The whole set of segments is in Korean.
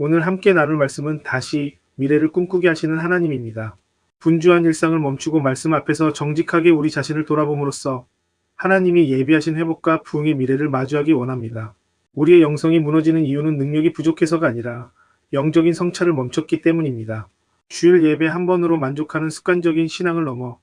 오늘 함께 나눌 말씀은 다시 미래를 꿈꾸게 하시는 하나님입니다. 분주한 일상을 멈추고 말씀 앞에서 정직하게 우리 자신을 돌아봄으로써 하나님이 예비하신 회복과 부흥의 미래를 마주하기 원합니다. 우리의 영성이 무너지는 이유는 능력이 부족해서가 아니라 영적인 성찰을 멈췄기 때문입니다. 주일 예배 한 번으로 만족하는 습관적인 신앙을 넘어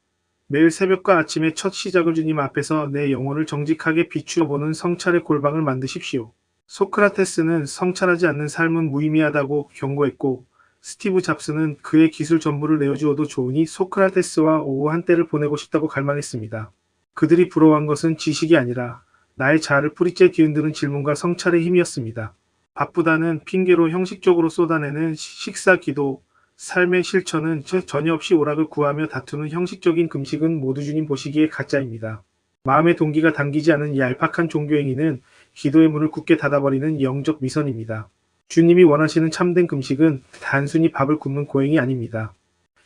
매일 새벽과 아침에 첫 시작을 주님 앞에서 내 영혼을 정직하게 비추어 보는 성찰의 골방을 만드십시오. 소크라테스는 성찰하지 않는 삶은 무의미하다고 경고했고, 스티브 잡스는 그의 기술 전부를 내어주어도 좋으니 소크라테스와 오후 한때를 보내고 싶다고 갈망했습니다. 그들이 부러워한 것은 지식이 아니라 나의 자아를 뿌리째 뒤흔드는 질문과 성찰의 힘이었습니다. 바쁘다는 핑계로 형식적으로 쏟아내는 식사 기도, 삶의 실천은 전혀 없이 오락을 구하며 다투는 형식적인 금식은 모두 주님 보시기에 가짜입니다. 마음의 동기가 당기지 않은 이 얄팍한 종교행위는 기도의 문을 굳게 닫아버리는 영적 위선입니다. 주님이 원하시는 참된 금식은 단순히 밥을 굶는 고행이 아닙니다.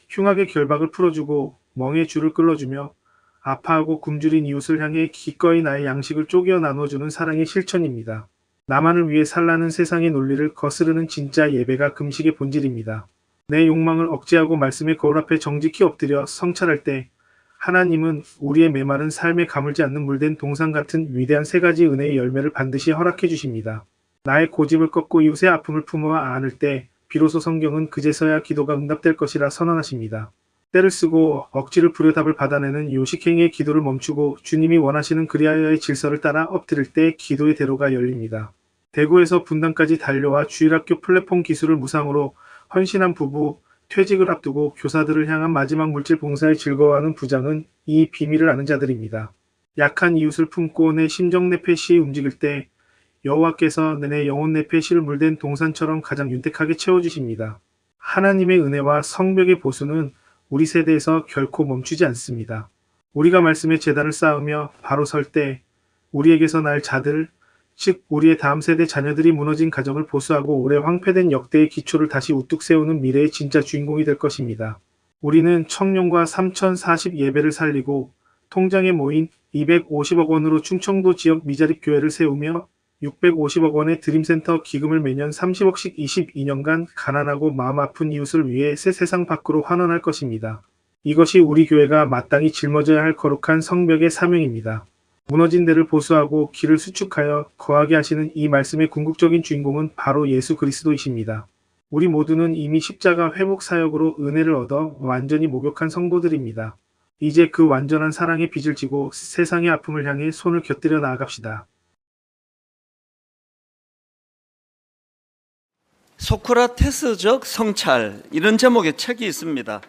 흉악의 결박을 풀어주고 멍에 줄을 끌어주며 아파하고 굶주린 이웃을 향해 기꺼이 나의 양식을 쪼개어 나눠주는 사랑의 실천입니다. 나만을 위해 살라는 세상의 논리를 거스르는 진짜 예배가 금식의 본질입니다. 내 욕망을 억제하고 말씀의 거울 앞에 정직히 엎드려 성찰할 때 하나님은 우리의 메마른 삶에 가물지 않는 물된 동상 같은 위대한 세 가지 은혜의 열매를 반드시 허락해 주십니다. 나의 고집을 꺾고 이웃의 아픔을 품어 안을 때 비로소 성경은 그제서야 기도가 응답될 것이라 선언하십니다. 때를 쓰고 억지를 부려 답을 받아내는 요식행위의 기도를 멈추고 주님이 원하시는 그리하여의 질서를 따라 엎드릴 때 기도의 대로가 열립니다. 대구에서 분당까지 달려와 주일학교 플랫폼 기술을 무상으로 헌신한 부부, 퇴직을 앞두고 교사들을 향한 마지막 물질 봉사에 즐거워하는 부장은 이 비밀을 아는 자들입니다. 약한 이웃을 품고 내 심정 내 폐시 움직일 때 여호와께서 내 영혼 내 폐시를 물된 동산처럼 가장 윤택하게 채워주십니다. 하나님의 은혜와 성벽의 보수는 우리 세대에서 결코 멈추지 않습니다. 우리가 말씀의 제단을 쌓으며 바로 설 때 우리에게서 날 자들, 즉 우리의 다음 세대 자녀들이 무너진 가정을 보수하고 오래 황폐된 역대의 기초를 다시 우뚝 세우는 미래의 진짜 주인공이 될 것입니다. 우리는 청룡과 3040 예배를 살리고 통장에 모인 250억 원으로 충청도 지역 미자립 교회를 세우며 650억 원의 드림센터 기금을 매년 30억씩 22년간 가난하고 마음 아픈 이웃을 위해 새 세상 밖으로 환원할 것입니다. 이것이 우리 교회가 마땅히 짊어져야 할 거룩한 성벽의 사명입니다. 무너진 데를 보수하고 길을 수축하여 거하게 하시는 이 말씀의 궁극적인 주인공은 바로 예수 그리스도이십니다. 우리 모두는 이미 십자가 회복 사역으로 은혜를 얻어 완전히 목욕한 성도들입니다. 이제 그 완전한 사랑의 빚을 지고 세상의 아픔을 향해 손을 곁들여 나아갑시다. 소크라테스적 성찰, 이런 제목의 책이 있습니다.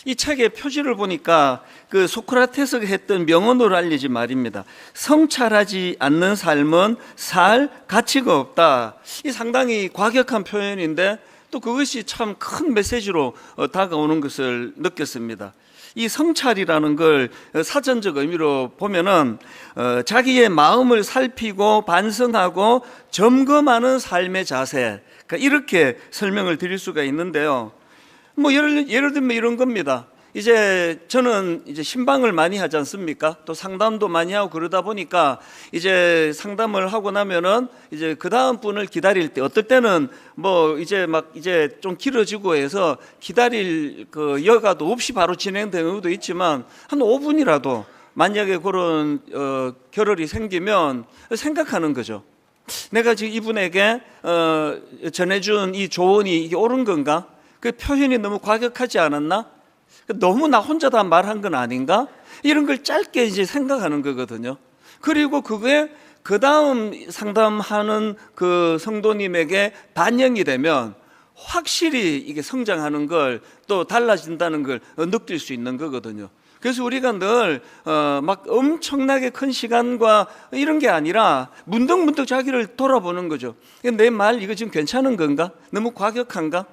이 책의 표지를 보니까 그 소크라테스가 했던 명언으로 알려진 말입니다. 성찰하지 않는 삶은 살 가치가 없다. 이 상당히 과격한 표현인데 또 그것이 참 큰 메시지로 다가오는 것을 느꼈습니다. 이 성찰이라는 걸 사전적 의미로 보면은 자기의 마음을 살피고 반성하고 점검하는 삶의 자세, 그러니까 이렇게 설명을 드릴 수가 있는데요. 뭐 예를 들면 이런 겁니다. 이제 저는 이제 신방을 많이 하지 않습니까? 또 상담도 많이 하고 그러다 보니까 이제 상담을 하고 나면은 이제 그 다음 분을 기다릴 때 어떨 때는 뭐 이제 막 이제 좀 길어지고 해서 기다릴 그 여가도 없이 바로 진행되는 경우도 있지만 한 5분이라도 만약에 그런 결혈이 생기면 생각하는 거죠. 내가 지금 이분에게 전해준 이 조언이 이게 옳은 건가? 그 표현이 너무 과격하지 않았나? 너무 나 혼자 다 말한 건 아닌가? 이런 걸 짧게 이제 생각하는 거거든요. 그리고 그게 그 다음 상담하는 그 성도님에게 반영이 되면 확실히 이게 성장하는 걸 또 달라진다는 걸 느낄 수 있는 거거든요. 그래서 우리가 늘 막 엄청나게 큰 시간과 이런 게 아니라 문득문득 자기를 돌아보는 거죠. 내 말 이거 지금 괜찮은 건가? 너무 과격한가?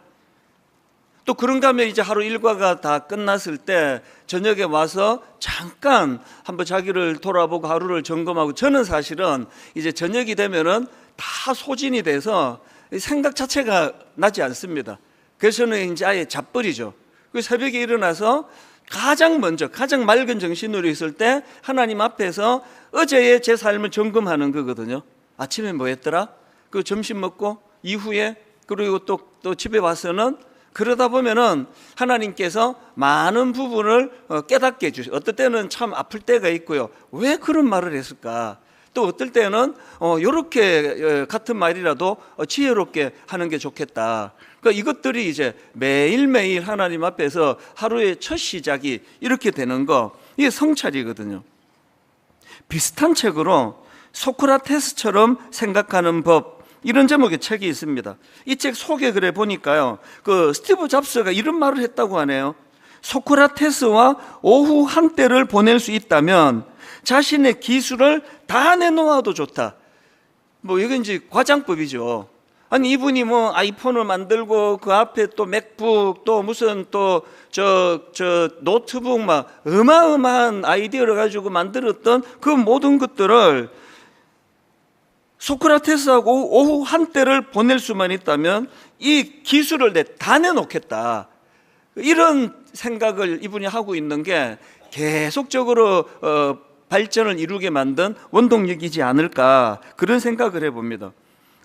또 그런가 하면 이제 하루 일과가 다 끝났을 때 저녁에 와서 잠깐 한번 자기를 돌아보고 하루를 점검하고, 저는 사실은 이제 저녁이 되면은 다 소진이 돼서 생각 자체가 나지 않습니다. 그래서 저는 이제 아예 자버리죠. 그 새벽에 일어나서 가장 먼저 가장 맑은 정신으로 있을 때 하나님 앞에서 어제의 제 삶을 점검하는 거거든요. 아침에 뭐 했더라? 그 점심 먹고 이후에 그리고 또 집에 와서는 그러다 보면은 하나님께서 많은 부분을 깨닫게 해주세요. 어떨 때는 참 아플 때가 있고요. 왜 그런 말을 했을까? 또 어떨 때는 이렇게 같은 말이라도 지혜롭게 하는 게 좋겠다. 그러니까 이것들이 이제 매일매일 하나님 앞에서 하루의 첫 시작이 이렇게 되는 거, 이게 성찰이거든요. 비슷한 책으로 소크라테스처럼 생각하는 법, 이런 제목의 책이 있습니다. 이 책 소개글에 보니까요, 그 스티브 잡스가 이런 말을 했다고 하네요. 소크라테스와 오후 한때를 보낼 수 있다면 자신의 기술을 다 내놓아도 좋다. 뭐 이건 이제 과장법이죠. 아니 이분이 뭐 아이폰을 만들고 그 앞에 또 맥북 또 무슨 또 저 노트북 막 어마어마한 아이디어를 가지고 만들었던 그 모든 것들을 소크라테스하고 오후 한때를 보낼 수만 있다면 이 기술을 다 내놓겠다. 이런 생각을 이분이 하고 있는 게 계속적으로 발전을 이루게 만든 원동력이지 않을까, 그런 생각을 해봅니다.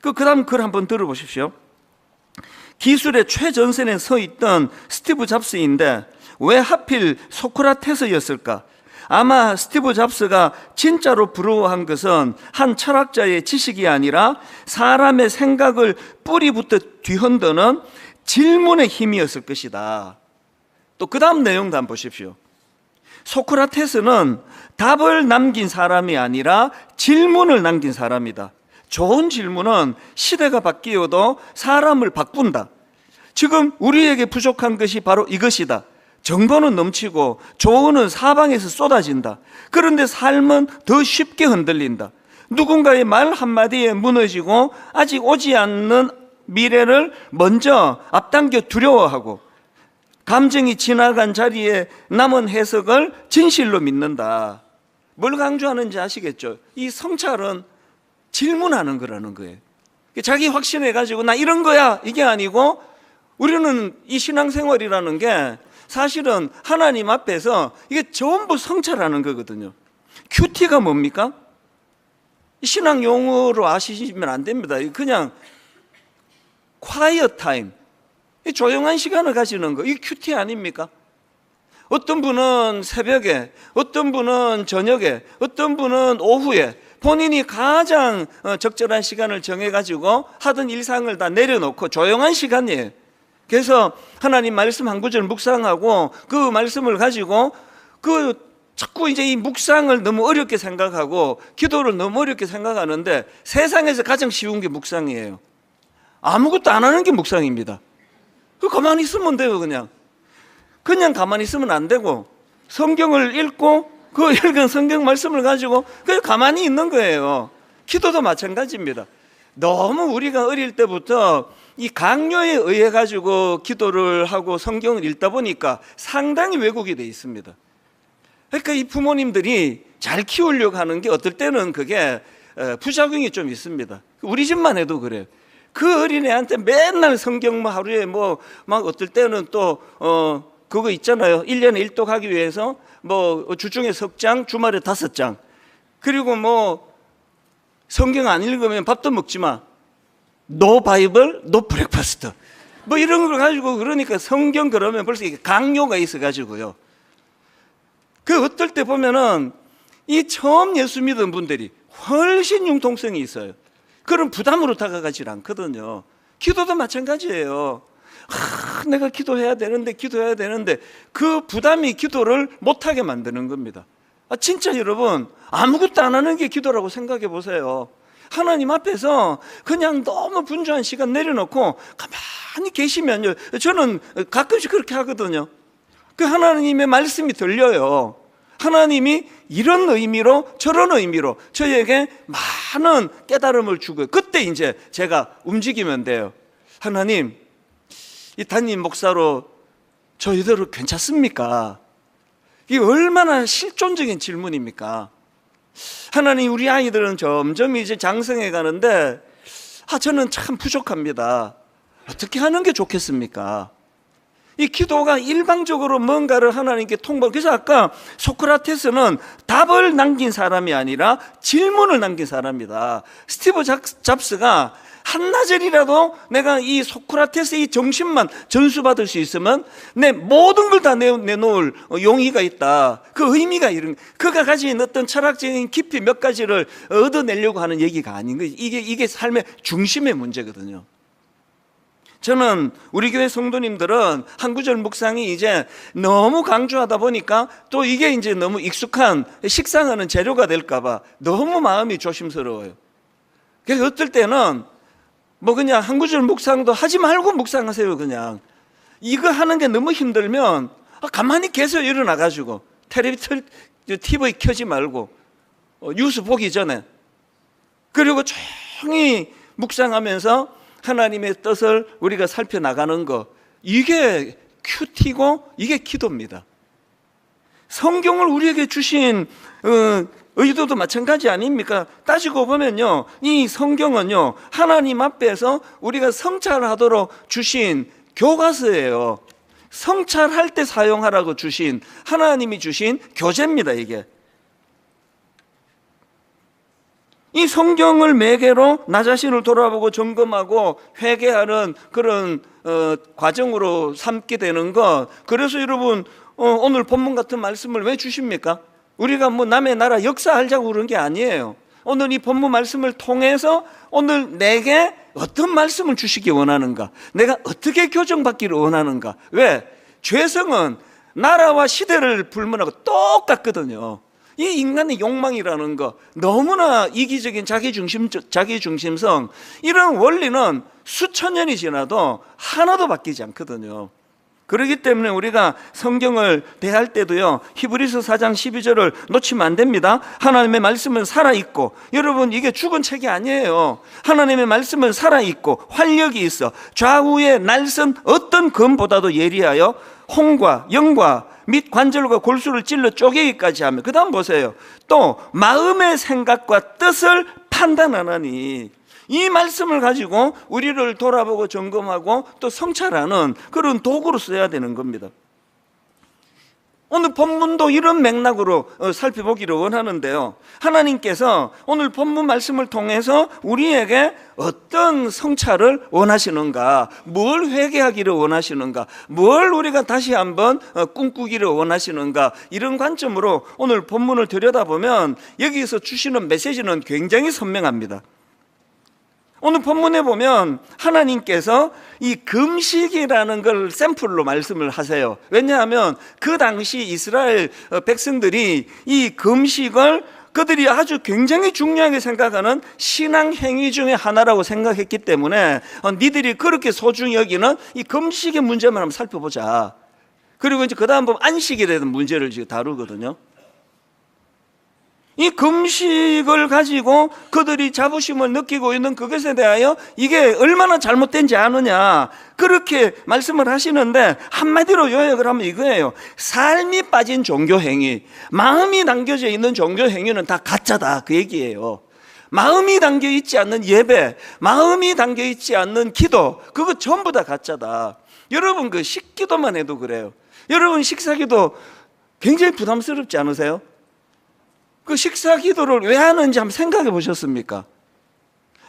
그 다음 글 한번 들어보십시오. 기술의 최전선에 서 있던 스티브 잡스인데 왜 하필 소크라테스였을까? 아마 스티브 잡스가 진짜로 부러워한 것은 한 철학자의 지식이 아니라 사람의 생각을 뿌리부터 뒤흔드는 질문의 힘이었을 것이다. 또 그 다음 내용도 한번 보십시오. 소크라테스는 답을 남긴 사람이 아니라 질문을 남긴 사람이다. 좋은 질문은 시대가 바뀌어도 사람을 바꾼다. 지금 우리에게 부족한 것이 바로 이것이다. 정보는 넘치고 조언은 사방에서 쏟아진다. 그런데 삶은 더 쉽게 흔들린다. 누군가의 말 한마디에 무너지고 아직 오지 않는 미래를 먼저 앞당겨 두려워하고 감정이 지나간 자리에 남은 해석을 진실로 믿는다. 뭘 강조하는지 아시겠죠? 이 성찰은 질문하는 거라는 거예요. 자기 확신해가지고 나 이런 거야 이게 아니고, 우리는 이 신앙생활이라는 게 사실은 하나님 앞에서 이게 전부 성찰하는 거거든요. 큐티가 뭡니까? 신앙 용어로 아시면 안 됩니다. 그냥 quiet time, 조용한 시간을 가지는 거, 이게 큐티 아닙니까? 어떤 분은 새벽에, 어떤 분은 저녁에, 어떤 분은 오후에 본인이 가장 적절한 시간을 정해가지고 하던 일상을 다 내려놓고 조용한 시간이에요. 그래서 하나님 말씀 한 구절 묵상하고 그 말씀을 가지고 자꾸 이제 이 묵상을 너무 어렵게 생각하고 기도를 너무 어렵게 생각하는데, 세상에서 가장 쉬운 게 묵상이에요. 아무것도 안 하는 게 묵상입니다. 가만히 있으면 돼요. 그냥 가만히 있으면 안 되고, 성경을 읽고 그 읽은 성경 말씀을 가지고 그냥 가만히 있는 거예요. 기도도 마찬가지입니다. 너무 우리가 어릴 때부터 이 강요에 의해 가지고 기도를 하고 성경을 읽다 보니까 상당히 왜곡이 돼 있습니다. 그러니까 이 부모님들이 잘 키우려고 하는 게 어떨 때는 그게 부작용이 좀 있습니다. 우리 집만 해도 그래요. 그 어린애한테 맨날 성경 하루에 막 어떨 때는 또 그거 있잖아요. 1년에 일독하기 위해서 주중에 석 장, 주말에 5장. 그리고 성경 안 읽으면 밥도 먹지 마. No Bible, no breakfast. 이런 걸 가지고, 그러니까 성경 그러면 벌써 강요가 있어가지고요. 어떨 때 보면은 이 처음 예수 믿은 분들이 훨씬 융통성이 있어요. 그런 부담으로 다가가질 않거든요. 기도도 마찬가지예요. 내가 기도해야 되는데 그 부담이 기도를 못하게 만드는 겁니다. 진짜 여러분, 아무것도 안 하는 게 기도라고 생각해 보세요. 하나님 앞에서 그냥 너무 분주한 시간 내려놓고 가만히 계시면요, 저는 가끔씩 그렇게 하거든요. 그 하나님의 말씀이 들려요. 하나님이 이런 의미로 저런 의미로 저에게 많은 깨달음을 주고요. 그때 이제 제가 움직이면 돼요. 하나님, 이 담임 목사로 저 이대로 괜찮습니까? 이게 얼마나 실존적인 질문입니까? 하나님, 우리 아이들은 점점 이제 장성해 가는데 저는 참 부족합니다. 어떻게 하는 게 좋겠습니까? 이 기도가 일방적으로 뭔가를 하나님께 통보. 그래서 아까 소크라테스는 답을 남긴 사람이 아니라 질문을 남긴 사람이다. 스티브 잡스가 한나절이라도 내가 이 소크라테스의 정신만 전수받을 수 있으면 내 모든 걸 다 내놓을 용의가 있다. 그 의미가 이런, 그가 가진 어떤 철학적인 깊이 몇 가지를 얻어내려고 하는 얘기가 아닌 거예요. 이게 삶의 중심의 문제거든요. 저는 우리 교회 성도님들은 한 구절 묵상이 이제 너무 강조하다 보니까 또 이게 이제 너무 익숙한 식상하는 재료가 될까봐 너무 마음이 조심스러워요. 그래서 어떨 때는 뭐 그냥 한 구절 묵상도 하지 말고 묵상하세요. 그냥 이거 하는 게 너무 힘들면 가만히 계속 일어나가지고 TV 켜지 말고 뉴스 보기 전에, 그리고 조용히 묵상하면서 하나님의 뜻을 우리가 살펴나가는 거, 이게 큐티고 이게 기도입니다. 성경을 우리에게 주신 의도도 마찬가지 아닙니까? 따지고 보면요, 이 성경은요, 하나님 앞에서 우리가 성찰하도록 주신 교과서예요. 성찰할 때 사용하라고 주신, 하나님이 주신 교재입니다. 이게 이 성경을 매개로 나 자신을 돌아보고 점검하고 회개하는 그런 과정으로 삼게 되는 것. 그래서 여러분, 오늘 본문 같은 말씀을 왜 주십니까? 우리가 뭐 남의 나라 역사 알자고 그런 게 아니에요. 오늘 이 본문 말씀을 통해서 오늘 내게 어떤 말씀을 주시기 원하는가, 내가 어떻게 교정받기를 원하는가. 왜? 죄성은 나라와 시대를 불문하고 똑같거든요. 이 인간의 욕망이라는 거, 너무나 이기적인 자기중심성, 이런 원리는 수천 년이 지나도 하나도 바뀌지 않거든요. 그렇기 때문에 우리가 성경을 대할 때도요, 히브리서 4장 12절을 놓치면 안 됩니다. 하나님의 말씀은 살아있고, 여러분 이게 죽은 책이 아니에요. 하나님의 말씀은 살아있고 활력이 있어 좌우의 날선 어떤 검보다도 예리하여 홍과 영과 및 관절과 골수를 찔러 쪼개기까지 하며, 그 다음 보세요. 또 마음의 생각과 뜻을 판단하나니, 이 말씀을 가지고 우리를 돌아보고 점검하고 또 성찰하는 그런 도구로 써야 되는 겁니다. 오늘 본문도 이런 맥락으로 살펴보기를 원하는데요, 하나님께서 오늘 본문 말씀을 통해서 우리에게 어떤 성찰을 원하시는가, 뭘 회개하기를 원하시는가, 뭘 우리가 다시 한번 꿈꾸기를 원하시는가, 이런 관점으로 오늘 본문을 들여다보면 여기서 주시는 메시지는 굉장히 선명합니다. 오늘 본문에 보면 하나님께서 이 금식이라는 걸 샘플로 말씀을 하세요. 왜냐하면 그 당시 이스라엘 백성들이 이 금식을 그들이 아주 굉장히 중요하게 생각하는 신앙 행위 중에 하나라고 생각했기 때문에 니들이 그렇게 소중히 여기는 이 금식의 문제만 한번 살펴보자. 그리고 이제 그 다음 보면 안식에 대한 문제를 지금 다루거든요. 이 금식을 가지고 그들이 자부심을 느끼고 있는 그것에 대하여 이게 얼마나 잘못된지 아느냐, 그렇게 말씀을 하시는데 한마디로 요약을 하면 이거예요. 삶이 빠진 종교행위, 마음이 담겨져 있는 종교행위는 다 가짜다, 그 얘기예요. 마음이 담겨있지 않는 예배, 마음이 담겨있지 않는 기도, 그거 전부 다 가짜다. 여러분 그 식기도만 해도 그래요. 여러분 식사기도 굉장히 부담스럽지 않으세요? 그 식사 기도를 왜 하는지 한번 생각해 보셨습니까?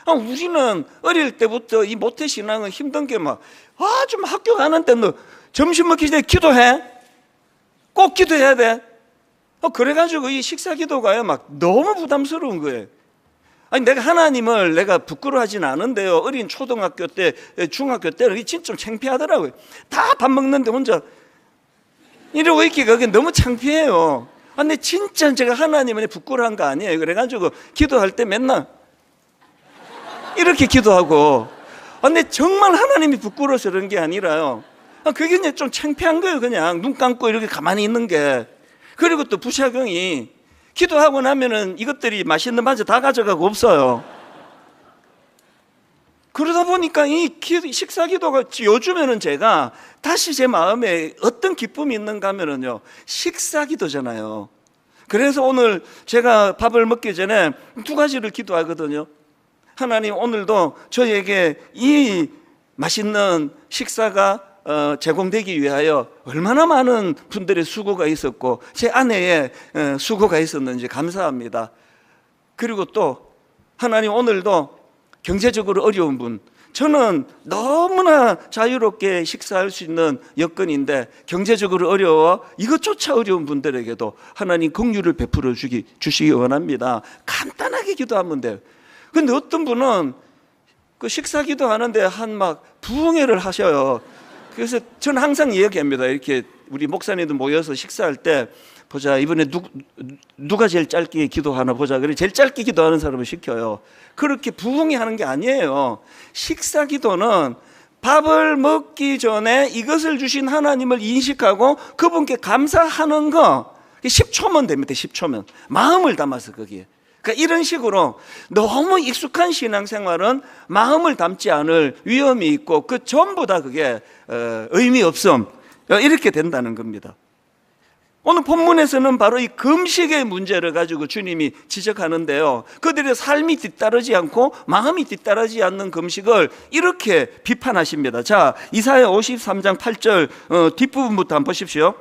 우리는 어릴 때부터 이 모태신앙은 힘든 게 막, 좀 학교 가는데 너 점심 먹기 전에 기도해? 꼭 기도해야 돼? 그래가지고 이 식사 기도가요, 막 너무 부담스러운 거예요. 아니, 내가 하나님을 내가 부끄러워하진 않은데요, 어린 초등학교 때, 중학교 때는 진짜 좀 창피하더라고요. 다 밥 먹는데 혼자 이러고 있기가 너무 창피해요. 근데 진짜 제가 하나님을 부끄러워한 거 아니에요. 그래가지고 기도할 때 맨날 이렇게 기도하고, 근데 정말 하나님이 부끄러워서 그런 게 아니라요, 그게 이제 좀 창피한 거예요. 그냥 눈 감고 이렇게 가만히 있는 게. 그리고 또 부작용이, 기도하고 나면은 이것들이 맛있는 반찬 다 가져가고 없어요. 그러다 보니까 이 식사 기도가, 요즘에는 제가 다시 제 마음에 어떤 기쁨이 있는가 하면은요, 식사 기도잖아요. 그래서 오늘 제가 밥을 먹기 전에 두 가지를 기도하거든요. 하나님, 오늘도 저에게 이 맛있는 식사가 제공되기 위하여 얼마나 많은 분들의 수고가 있었고 제 아내의 수고가 있었는지 감사합니다. 그리고 또 하나님, 오늘도 경제적으로 어려운 분, 저는 너무나 자유롭게 식사할 수 있는 여건인데 경제적으로 어려워 이것조차 어려운 분들에게도 하나님 긍휼을 베풀어 주시기 원합니다. 간단하게 기도하면 돼요. 근데 어떤 분은 그 식사 기도하는데 한 막 부흥회를 하셔요. 그래서 저는 항상 이야기합니다. 이렇게 우리 목사님들 모여서 식사할 때 보자, 이번에 누가 제일 짧게 기도하나 보자. 그래 제일 짧게 기도하는 사람을 시켜요. 그렇게 부흥이 하는 게 아니에요. 식사 기도는 밥을 먹기 전에 이것을 주신 하나님을 인식하고 그분께 감사하는 거 10초면 됩니다. 10초면 마음을 담아서 거기에. 그러니까 이런 식으로 너무 익숙한 신앙생활은 마음을 담지 않을 위험이 있고 그 전부 다 그게 의미 없음 이렇게 된다는 겁니다. 오늘 본문에서는 바로 이 금식의 문제를 가지고 주님이 지적하는데요, 그들의 삶이 뒤따르지 않고 마음이 뒤따르지 않는 금식을 이렇게 비판하십니다. 자, 이사야 53장 8절 뒷부분부터 한번 보십시오.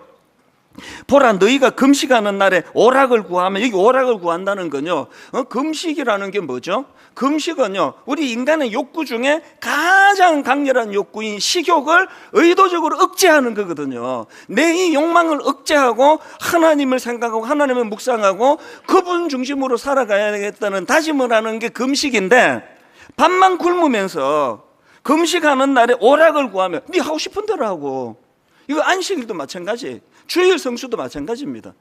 보라, 너희가 금식하는 날에 오락을 구하면, 여기 오락을 구한다는 건요, 금식이라는 게 뭐죠? 금식은요, 우리 인간의 욕구 중에 가장 강렬한 욕구인 식욕을 의도적으로 억제하는 거거든요. 내 이 욕망을 억제하고 하나님을 생각하고 하나님을 묵상하고 그분 중심으로 살아가야 되겠다는 다짐을 하는 게 금식인데, 밥만 굶으면서 금식하는 날에 오락을 구하면 네 하고 싶은 대로 하고, 이거 안식일도 마찬가지, 주일 성수도 마찬가지입니다.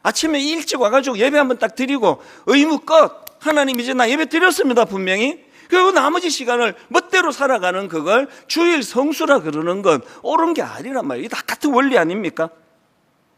아침에 일찍 와가지고 예배 한번 딱 드리고 의무 끝, 하나님 이제 나 예배 드렸습니다 분명히. 그리고 나머지 시간을 멋대로 살아가는 그걸 주일 성수라 그러는 건 옳은 게 아니란 말이에요. 다 같은 원리 아닙니까?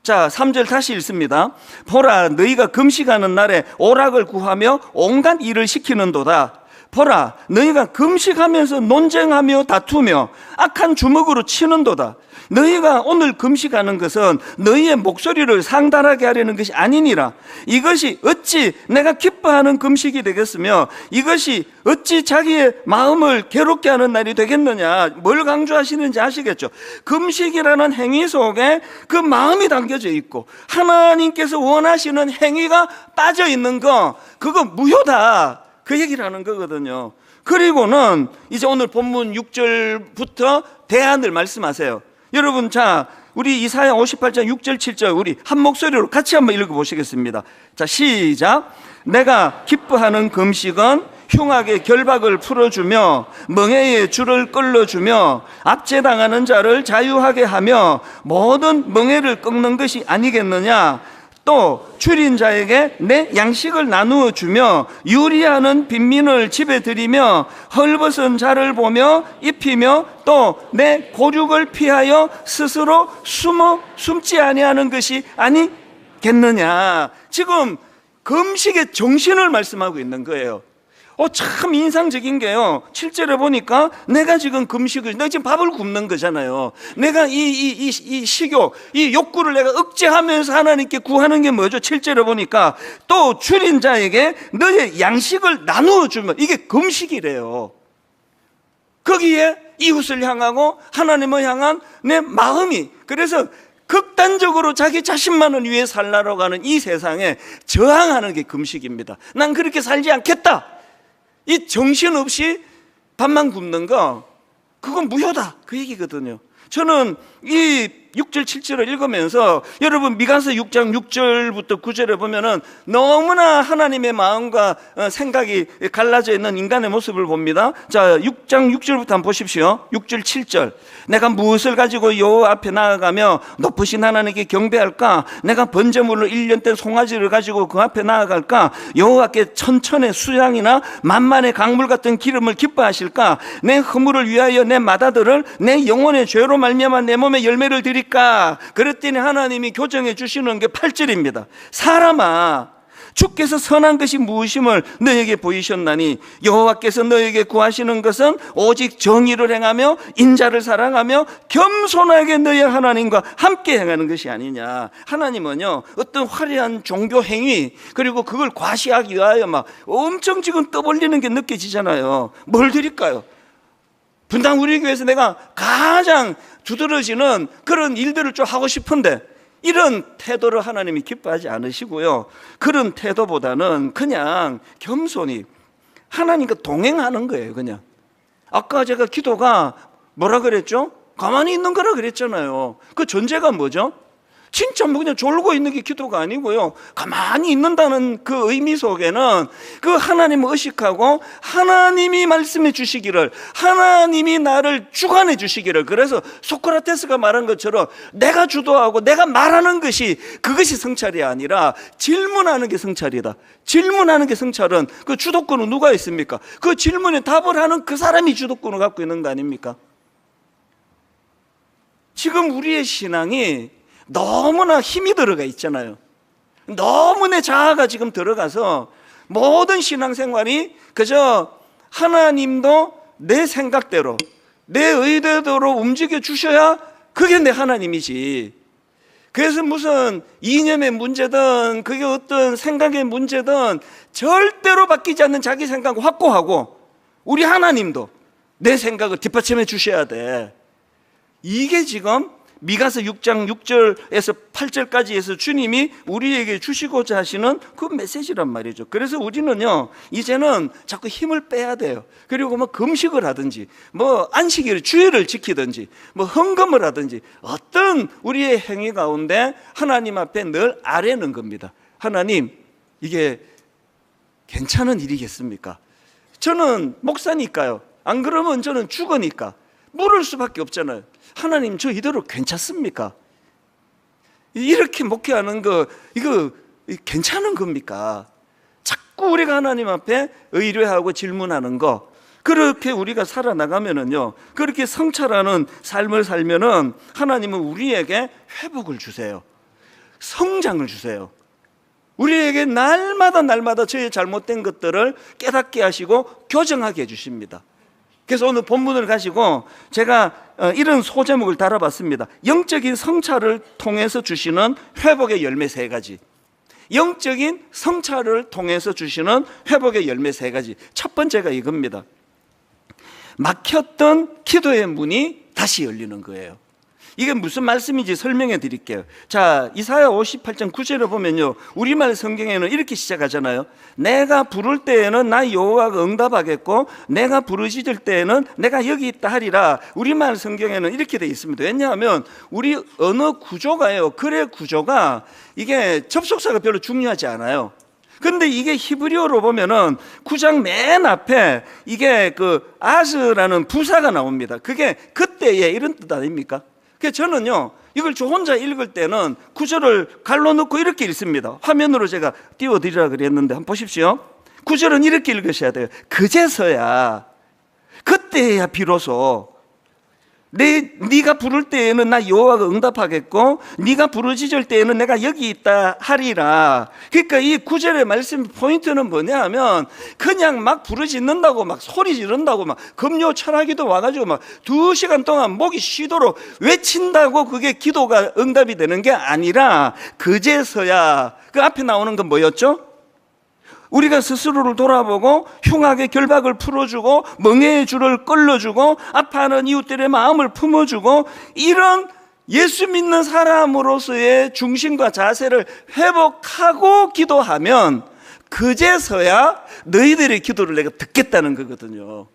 자, 3절 다시 읽습니다. 보라, 너희가 금식하는 날에 오락을 구하며 온갖 일을 시키는도다. 보라, 너희가 금식하면서 논쟁하며 다투며 악한 주먹으로 치는도다. 너희가 오늘 금식하는 것은 너희의 목소리를 상달하게 하려는 것이 아니니라. 이것이 어찌 내가 기뻐하는 금식이 되겠으며 이것이 어찌 자기의 마음을 괴롭게 하는 날이 되겠느냐. 뭘 강조하시는지 아시겠죠? 금식이라는 행위 속에 그 마음이 담겨져 있고 하나님께서 원하시는 행위가 빠져 있는 거, 그거 무효다, 그 얘기를 하는 거거든요. 그리고는 이제 오늘 본문 6절부터 대안을 말씀하세요. 여러분, 자, 우리 이사야 58장 6절 7절 우리 한 목소리로 같이 한번 읽어보시겠습니다. 자, 시작. 내가 기뻐하는 금식은 흉악의 결박을 풀어주며 멍에의 줄을 끌어주며 압제당하는 자를 자유하게 하며 모든 멍에를 꺾는 것이 아니겠느냐. 또 줄인 자에게 내 양식을 나누어 주며 유리하는 빈민을 집에 들이며 헐벗은 자를 보며 입히며 또 내 고륙을 피하여 스스로 숨지 아니하는 것이 아니겠느냐. 지금 금식의 정신을 말씀하고 있는 거예요. 참 인상적인 게요, 7절에 보니까 내가 지금 금식을, 내가 지금 밥을 굶는 거잖아요. 내가 이 식욕, 이 욕구를 내가 억제하면서 하나님께 구하는 게 뭐죠? 7절에 보니까 또 줄인 자에게 너의 양식을 나누어 주면, 이게 금식이래요. 거기에 이웃을 향하고 하나님을 향한 내 마음이, 그래서 극단적으로 자기 자신만을 위해 살라고 하는 이 세상에 저항하는 게 금식입니다. 난 그렇게 살지 않겠다, 이 정신없이 밥만 굶는 거, 그건 무효다, 그 얘기거든요. 저는 이 6절 7절을 읽으면서 여러분 미가서 6장 6절부터 9절에 보면은 너무나 하나님의 마음과 생각이 갈라져 있는 인간의 모습을 봅니다. 자, 6장 6절부터 한번 보십시오. 6절 7절. 내가 무엇을 가지고 여호와 앞에 나아가며 높으신 하나님께 경배할까? 내가 번제물로 1년 된 송아지를 가지고 그 앞에 나아갈까? 여호와께 천천의 수양이나 만만의 강물 같은 기름을 기뻐하실까? 내 허물을 위하여 내 마다들을 내 영혼의 죄로 말미암아 내 몸에 열매를 드릴까? 그랬더니 하나님이 교정해 주시는 게 8절입니다. 사람아, 주께서 선한 것이 무엇임을 너에게 보이셨나니 여호와께서 너에게 구하시는 것은 오직 정의를 행하며 인자를 사랑하며 겸손하게 너의 하나님과 함께 행하는 것이 아니냐. 하나님은요, 어떤 화려한 종교 행위 그리고 그걸 과시하기 위하여 막 엄청 지금 떠벌리는 게 느껴지잖아요. 뭘 드릴까요? 분당 우리 교회에서 내가 가장 두드러지는 그런 일들을 좀 하고 싶은데, 이런 태도를 하나님이 기뻐하지 않으시고요, 그런 태도보다는 그냥 겸손히 하나님과 동행하는 거예요, 그냥. 아까 제가 기도가 뭐라 그랬죠? 가만히 있는 거라 그랬잖아요. 그 전제가 뭐죠? 진짜 뭐 그냥 졸고 있는 게 기도가 아니고요. 가만히 있는다는 그 의미 속에는 그 하나님을 의식하고 하나님이 말씀해 주시기를, 하나님이 나를 주관해 주시기를. 그래서 소크라테스가 말한 것처럼 내가 주도하고 내가 말하는 것이, 그것이 성찰이 아니라 질문하는 게 성찰이다. 질문하는 게 성찰은 그 주도권은 누가 있습니까? 그 질문에 답을 하는 그 사람이 주도권을 갖고 있는 거 아닙니까? 지금 우리의 신앙이 너무나 힘이 들어가 있잖아요. 너무 내 자아가 지금 들어가서 모든 신앙생활이 그저 하나님도 내 생각대로, 내 의대로 움직여 주셔야 그게 내 하나님이지. 그래서 무슨 이념의 문제든 그게 어떤 생각의 문제든 절대로 바뀌지 않는 자기 생각을 확고하고, 우리 하나님도 내 생각을 뒷받침해 주셔야 돼. 이게 지금 미가서 6장 6절에서 8절까지 해서 주님이 우리에게 주시고자 하시는 그 메시지란 말이죠. 그래서 우리는요, 이제는 자꾸 힘을 빼야 돼요. 그리고 뭐 금식을 하든지, 뭐 안식일 주일을 지키든지, 뭐 헌금을 하든지, 어떤 우리의 행위 가운데 하나님 앞에 늘 아뢰는 겁니다. 하나님, 이게 괜찮은 일이겠습니까? 저는 목사니까요. 안 그러면 저는 죽으니까 물을 수밖에 없잖아요. 하나님, 저 이대로 괜찮습니까? 이렇게 목회하는 거, 이거 괜찮은 겁니까? 자꾸 우리가 하나님 앞에 의뢰하고 질문하는 거, 그렇게 우리가 살아나가면은요, 그렇게 성찰하는 삶을 살면은 하나님은 우리에게 회복을 주세요. 성장을 주세요. 우리에게 날마다 저의 잘못된 것들을 깨닫게 하시고 교정하게 해주십니다. 그래서 오늘 본문을 가지고 제가 이런 소제목을 달아봤습니다. 영적인 성찰을 통해서 주시는 회복의 열매 3가지. 영적인 성찰을 통해서 주시는 회복의 열매 3가지. 첫 번째가 이겁니다. 막혔던 기도의 문이 다시 열리는 거예요. 이게 무슨 말씀인지 설명해 드릴게요. 자, 이사야 58장 9절을 보면요, 우리말 성경에는 이렇게 시작하잖아요. 내가 부를 때에는 나 여호와가 응답하겠고 내가 부르짖을 때에는 내가 여기 있다 하리라. 우리말 성경에는 이렇게 되어 있습니다. 왜냐하면 우리 언어 구조가요, 글의 구조가 이게 접속사가 별로 중요하지 않아요. 근데 이게 히브리어로 보면은 9장 맨 앞에 이게 그 아스라는 부사가 나옵니다. 그게 그때에 이런 뜻 아닙니까? 그래서 저는요, 이걸 저 혼자 읽을 때는 구절을 갈로 넣고 이렇게 읽습니다. 화면으로 제가 띄워드리라 그랬는데 한번 보십시오. 구절은 이렇게 읽으셔야 돼요. 그제서야, 그때야 비로소 네가 부를 때에는 나 여호와가 응답하겠고 네가 부르짖을 때에는 내가 여기 있다 하리라. 그러니까 이 구절의 말씀 포인트는 뭐냐 하면, 그냥 막 부르짖는다고 막 소리 지른다고 막 금요 철학기도 와가지고 막 2시간 동안 목이 쉬도록 외친다고 그게 기도가 응답이 되는 게 아니라, 그제서야, 그 앞에 나오는 건 뭐였죠? 우리가 스스로를 돌아보고 흉악의 결박을 풀어주고 멍해의 줄을 끌어주고 아파하는 이웃들의 마음을 품어주고, 이런 예수 믿는 사람으로서의 중심과 자세를 회복하고 기도하면 그제서야 너희들의 기도를 내가 듣겠다는 거거든요.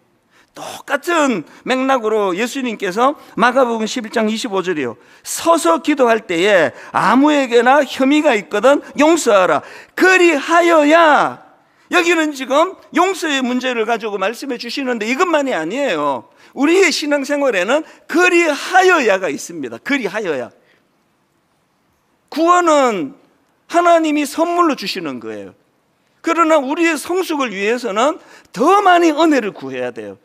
똑같은 맥락으로 예수님께서 마가복음 11장 25절이요. 서서 기도할 때에 아무에게나 혐의가 있거든 용서하라. 그리하여야, 여기는 지금 용서의 문제를 가지고 말씀해 주시는데 이것만이 아니에요. 우리의 신앙생활에는 그리하여야가 있습니다. 그리하여야. 구원은 하나님이 선물로 주시는 거예요. 그러나 우리의 성숙을 위해서는 더 많이 은혜를 구해야 돼요.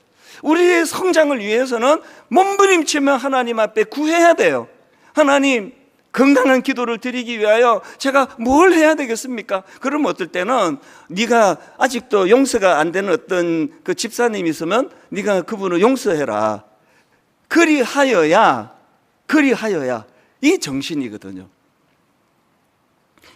우리의 성장을 위해서는 몸부림치며 하나님 앞에 구해야 돼요. 하나님, 건강한 기도를 드리기 위하여 제가 뭘 해야 되겠습니까? 그러면 어떨 때는 네가 아직도 용서가 안 되는 어떤 그 집사님이 있으면 네가 그분을 용서해라. 그리하여야 이 정신이거든요.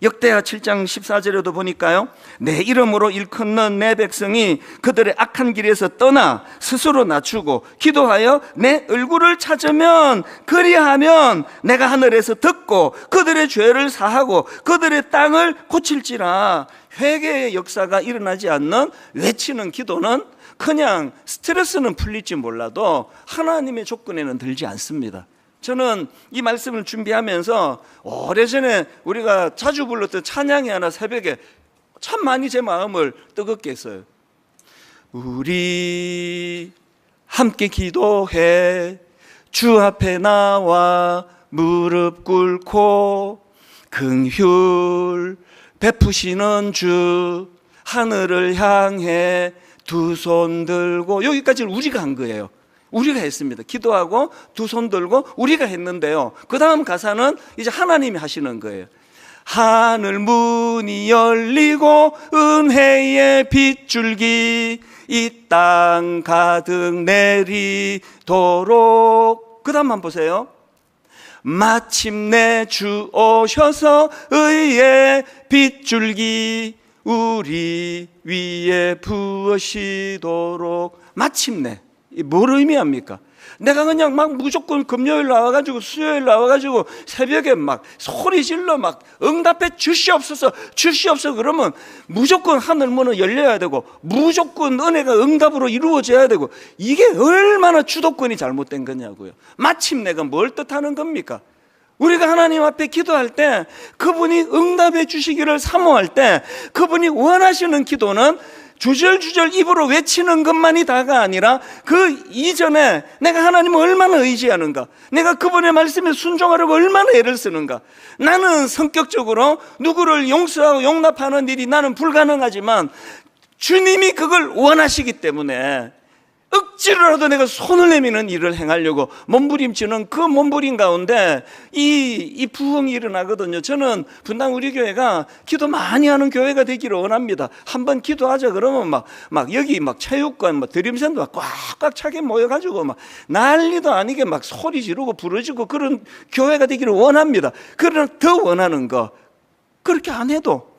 역대하 7장 14절에도 보니까요, 내 이름으로 일컫는 내 백성이 그들의 악한 길에서 떠나 스스로 낮추고 기도하여 내 얼굴을 찾으면, 그리하면 내가 하늘에서 듣고 그들의 죄를 사하고 그들의 땅을 고칠지라. 회개의 역사가 일어나지 않는 외치는 기도는 그냥 스트레스는 풀릴지 몰라도 하나님의 조건에는 들지 않습니다. 저는 이 말씀을 준비하면서 오래전에 우리가 자주 불렀던 찬양이 하나 새벽에 참 많이 제 마음을 뜨겁게 했어요. 우리 함께 기도해 주 앞에 나와 무릎 꿇고 긍휼 베푸시는 주 하늘을 향해 두 손 들고, 여기까지는 우리가 한 거예요. 우리가 했습니다. 기도하고 두 손 들고 우리가 했는데요, 그 다음 가사는 이제 하나님이 하시는 거예요. 하늘 문이 열리고 은혜의 빗줄기 이 땅 가득 내리도록. 그 다음 한번 보세요. 마침내 주 오셔서 의의 빗줄기 우리 위에 부으시도록. 마침내, 뭘 의미합니까? 내가 그냥 막 무조건 금요일 나와가지고 수요일 나와가지고 새벽에 막 소리 질러 막 응답해 주시옵소서 주시옵소서 그러면 무조건 하늘 문은 열려야 되고 무조건 은혜가 응답으로 이루어져야 되고, 이게 얼마나 주도권이 잘못된 거냐고요. 마침내가 뭘 뜻하는 겁니까? 우리가 하나님 앞에 기도할 때 그분이 응답해 주시기를 사모할 때 그분이 원하시는 기도는 주절주절 입으로 외치는 것만이 다가 아니라 그 이전에 내가 하나님을 얼마나 의지하는가, 내가 그분의 말씀에 순종하려고 얼마나 애를 쓰는가. 나는 성격적으로 누구를 용서하고 용납하는 일이 나는 불가능하지만 주님이 그걸 원하시기 때문에 억지로라도 내가 손을 내미는 일을 행하려고 몸부림치는 그 몸부림 가운데 이 부흥이 일어나거든요. 저는 분당 우리 교회가 기도 많이 하는 교회가 되기를 원합니다. 한번 기도하자 그러면 막 여기 막 체육관 막 드림센터 막 꽉꽉 차게 모여가지고 막 난리도 아니게 막 소리 지르고 부르짖고 그런 교회가 되기를 원합니다. 그러나 더 원하는 거, 그렇게 안 해도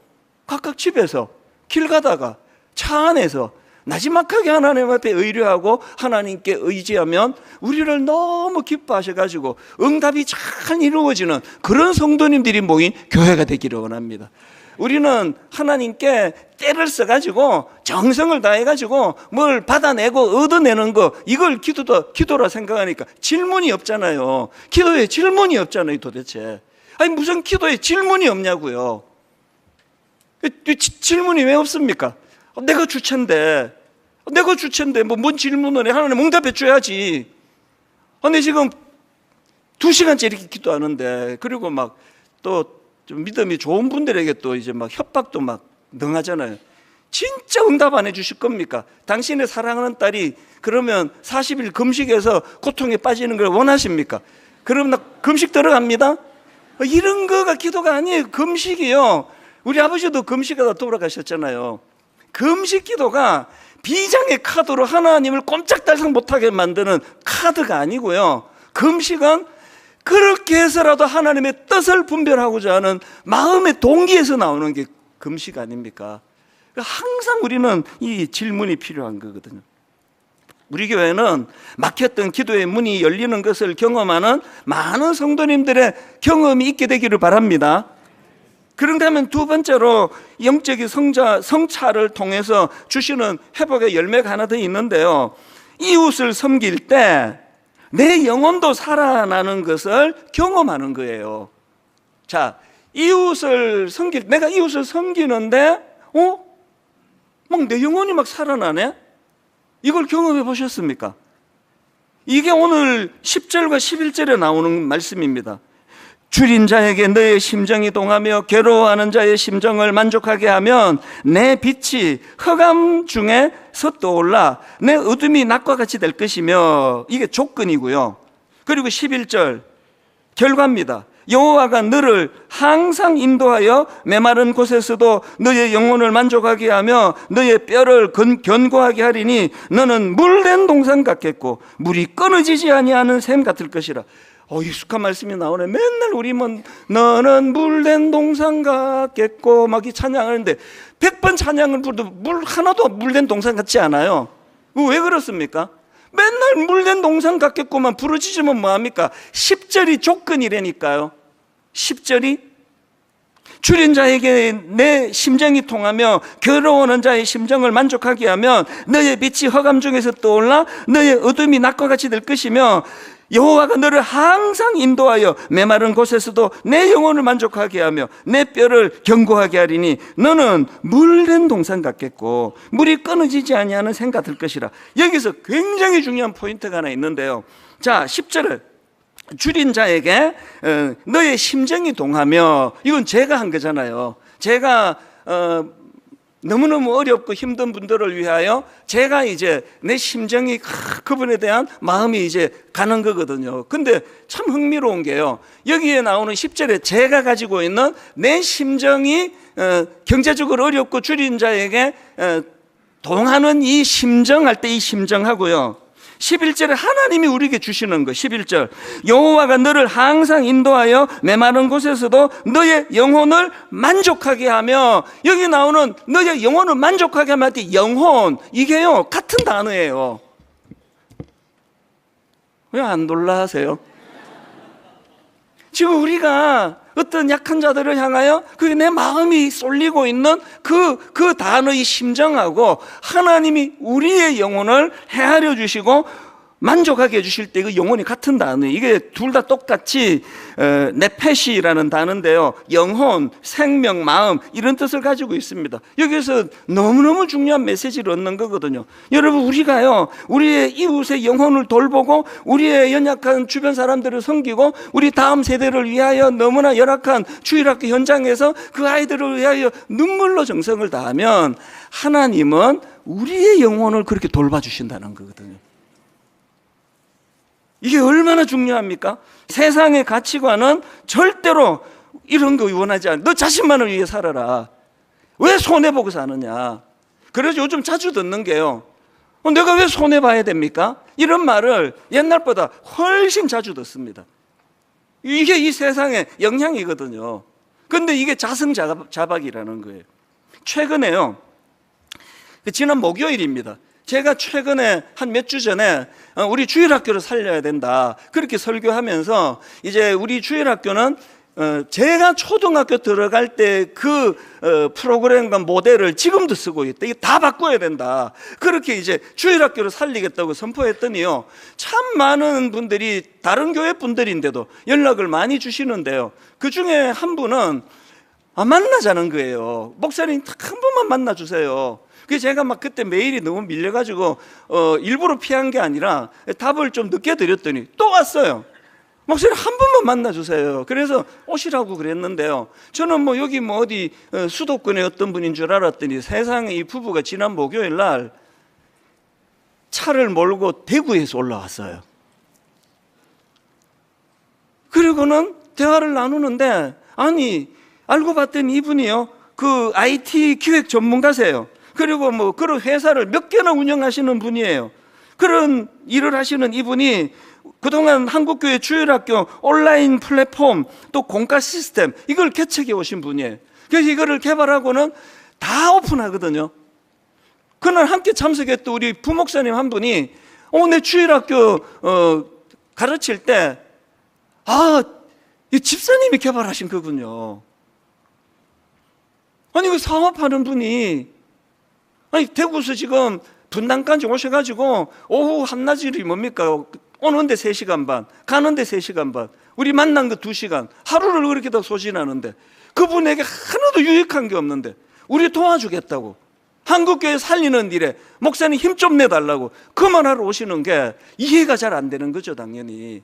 각각 집에서 길 가다가 차 안에서 나지막하게 하나님 앞에 의뢰하고 하나님께 의지하면 우리를 너무 기뻐하셔가지고 응답이 잘 이루어지는 그런 성도님들이 모인 교회가 되기를 원합니다. 우리는 하나님께 때를 써가지고 정성을 다해가지고 뭘 받아내고 얻어내는 거, 이걸 기도라 생각하니까 질문이 없잖아요. 기도에 질문이 없잖아요 도대체. 아니 무슨 기도에 질문이 없냐고요. 질문이 왜 없습니까? 내가 주체인데 뭔 질문을 해. 하나님 응답해 줘야지. 근데 지금 2시간째 이렇게 기도하는데, 그리고 막 또 좀 믿음이 좋은 분들에게 또 이제 막 협박도 막 능하잖아요. 진짜 응답 안 해주실 겁니까? 당신의 사랑하는 딸이 그러면 40일 금식해서 고통에 빠지는 걸 원하십니까? 그러면 나 금식 들어갑니다? 이런 거가 기도가 아니에요. 금식이요, 우리 아버지도 금식하다 돌아가셨잖아요. 금식 기도가 비장의 카드로 하나님을 꼼짝달싹 못하게 만드는 카드가 아니고요, 금식은 그렇게 해서라도 하나님의 뜻을 분별하고자 하는 마음의 동기에서 나오는 게 금식 아닙니까? 항상 우리는 이 질문이 필요한 거거든요. 우리 교회는 막혔던 기도의 문이 열리는 것을 경험하는 많은 성도님들의 경험이 있게 되기를 바랍니다. 그런가 하면 두 번째로 영적인 성찰을 통해서 주시는 회복의 열매가 하나 더 있는데요, 이웃을 섬길 때 내 영혼도 살아나는 것을 경험하는 거예요. 자, 내가 이웃을 섬기는데 막 내 영혼이 막 살아나네? 이걸 경험해 보셨습니까? 이게 오늘 10절과 11절에 나오는 말씀입니다. 줄인 자에게 너의 심정이 동하며 괴로워하는 자의 심정을 만족하게 하면 내 빛이 흑암 중에 솟아올라 내 어둠이 낮과 같이 될 것이며, 이게 조건이고요. 그리고 11절 결과입니다. 여호와가 너를 항상 인도하여 메마른 곳에서도 너의 영혼을 만족하게 하며 너의 뼈를 견고하게 하리니 너는 물된 동산 같겠고 물이 끊어지지 아니하는 샘 같을 것이라. 익숙한 말씀이 나오네. 맨날 우리는 너는 물된 동산 같겠고 막 이 찬양하는데 100번 찬양을 부르도 물 하나도 물된 동산 같지 않아요. 왜 그렇습니까? 맨날 물된 동산 같겠고만 부르짖으면 뭐합니까? 10절이 조건이라니까요. 10절이 줄인 자에게 내 심정이 통하며 괴로워하는 자의 심정을 만족하게 하며 너의 빛이 허감 중에서 떠올라 너의 어둠이 낮과 같이 될 것이며 여호와가 너를 항상 인도하여 메마른 곳에서도 내 영혼을 만족하게 하며 내 뼈를 견고하게 하리니 너는 물된 동산 같겠고 물이 끊어지지 아니하는 샘 같을 것이라. 여기서 굉장히 중요한 포인트가 하나 있는데요. 자, 10절을 줄인 자에게 너의 심정이 동하며, 이건 제가 한 거잖아요. 제가 너무너무 어렵고 힘든 분들을 위하여 제가 이제 내 심정이 그분에 대한 마음이 이제 가는 거거든요. 근데 참 흥미로운 게요, 여기에 나오는 10절에 제가 가지고 있는 내 심정이 경제적으로 어렵고 줄인 자에게 동하는 이 심정할 때 이 심정하고요, 11절에 하나님이 우리에게 주시는 거, 11절 여호와가 너를 항상 인도하여 메마른 곳에서도 너의 영혼을 만족하게 하며, 여기 나오는 너의 영혼을 만족하게 하면 영혼, 이게요 같은 단어예요. 왜 안 놀라세요? 지금 우리가 어떤 약한 자들을 향하여 그게 내 마음이 쏠리고 있는 그 단어의 심정하고 하나님이 우리의 영혼을 헤아려 주시고 만족하게 해주실 때 그 영혼이 같은 단어예요. 이게 둘 다 똑같이 네페시라는 단어인데요, 영혼, 생명, 마음, 이런 뜻을 가지고 있습니다. 여기서 너무너무 중요한 메시지를 얻는 거거든요. 여러분, 우리가요 우리의 이웃의 영혼을 돌보고 우리의 연약한 주변 사람들을 섬기고 우리 다음 세대를 위하여 너무나 열악한 주일학교 현장에서 그 아이들을 위하여 눈물로 정성을 다하면 하나님은 우리의 영혼을 그렇게 돌봐주신다는 거거든요. 이게 얼마나 중요합니까? 세상의 가치관은 절대로 이런 거 원하지 않아. 너 자신만을 위해 살아라. 왜 손해보고 사느냐. 그래서 요즘 자주 듣는 게요, 내가 왜 손해봐야 됩니까? 이런 말을 옛날보다 훨씬 자주 듣습니다. 이게 이 세상의 영향이거든요. 근데 이게 자승자박이라는 거예요. 최근에요, 지난 목요일입니다, 제가 최근에 한 몇 주 전에 우리 주일학교를 살려야 된다 그렇게 설교하면서, 이제 우리 주일학교는 제가 초등학교 들어갈 때 그 프로그램과 모델을 지금도 쓰고 있다, 이게 다 바꿔야 된다 그렇게 이제 주일학교를 살리겠다고 선포했더니요, 참 많은 분들이 다른 교회 분들인데도 연락을 많이 주시는데요, 그 중에 한 분은 만나자는 거예요. 목사님 딱 한 번만 만나주세요. 그래서 제가 막 그때 메일이 너무 밀려가지고 일부러 피한 게 아니라 답을 좀 늦게 드렸더니 또 왔어요. 목사님 한 번만 만나주세요. 그래서 오시라고 그랬는데요, 저는 뭐 여기 뭐 어디 수도권의 어떤 분인 줄 알았더니 세상에 이 부부가 지난 목요일 날 차를 몰고 대구에서 올라왔어요. 그리고는 대화를 나누는데, 아니 알고 봤더니 이분이요 그 IT 기획 전문가세요. 그리고 뭐 그런 회사를 몇 개나 운영하시는 분이에요. 그런 일을 하시는 이분이 그동안 한국교회 주일학교 온라인 플랫폼 또 공과 시스템 이걸 개척해 오신 분이에요. 그래서 이거를 개발하고는 다 오픈하거든요. 그날 함께 참석했던 우리 부목사님 한 분이 내 주일학교 가르칠 때 이 집사님이 개발하신 거군요. 아니 그 사업하는 분이 대구에서 지금 분당까지 오셔가지고 오후 한낮이 뭡니까? 오는데 3시간 반, 가는데 3시간 반, 우리 만난 거 2시간, 하루를 그렇게 다 소진하는데 그분에게 하나도 유익한 게 없는데 우리 도와주겠다고, 한국교회 살리는 일에 목사님 힘 좀 내달라고 그만하러 오시는 게 이해가 잘 안 되는 거죠, 당연히.